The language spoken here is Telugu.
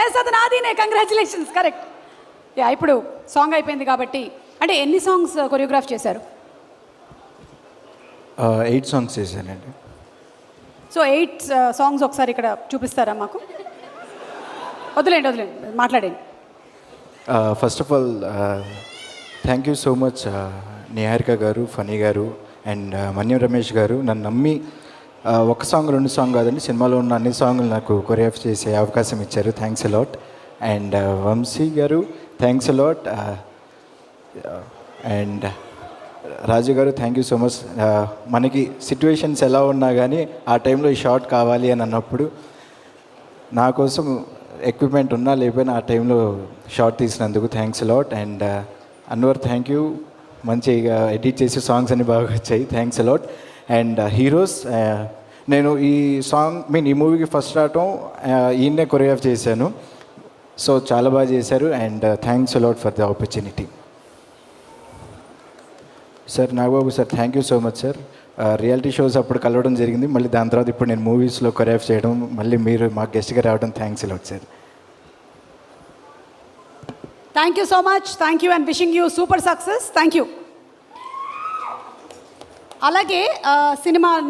ఎస్ అది నాదీనే, కంగ్రాచులేషన్స్, కరెక్ట్. యా ఇప్పుడు సాంగ్ అయిపోయింది కాబట్టి, అంటే ఎన్ని సాంగ్స్ కొరియోగ్రాఫ్ చేశారు? 8 సాంగ్స్ చేశానండి. సో 8 సాంగ్స్ ఒకసారి ఇక్కడ చూపిస్తారా మాకు? వదిలేండి మాట్లాడండి. First of all thank you so much Niharika గారు, ఫనీ గారు అండ్ మన్యం రమేష్ గారు నన్ను నమ్మి ఒక సాంగ్ 2 సాంగ్ కాదండి, సినిమాలో ఉన్న అన్ని సాంగ్లు నాకు కొరియోగ్రాఫ్ చేసే అవకాశం ఇచ్చారు. Thanks a lot. అండ్ వంశీ గారు థ్యాంక్స్ అలాట్. అండ్ రాజు గారు థ్యాంక్ యూ సో మచ్. మనకి సిచ్యువేషన్స్ ఎలా ఉన్నా కానీ ఆ టైంలో ఈ షాట్ కావాలి అని అన్నప్పుడు నా కోసం ఎక్విప్మెంట్ ఉన్నా లేకపోయినా ఆ టైంలో షాట్ తీసినందుకు thanks a lot. And Anwar thank you, మంచిగా ఎడిట్ చేసి సాంగ్స్ అన్ని బాగా వచ్చాయి. Thanks a lot. అండ్ హీరోస్, నేను ఈ సాంగ్ ఈ మూవీకి ఫస్ట్ రావటం ఈయన్నే కొరియోగ్రాఫ్ చేశాను. సో చాలా బాగా చేశారు. And thanks a lot for the opportunity. Sir Nagababu sir thank you so much sir. Reality shows అప్పుడు కలవడం జరిగింది, మళ్ళీ దాని తర్వాత ఇప్పుడు నేను మూవీస్లో కొరియోగ్రాఫ్ చేయడం, మళ్ళీ మీరు మా గెస్ట్గా రావడం thanks a lot sir. Thank you so much, thank you and wishing you super success. Thank you. అలాగే సినిమా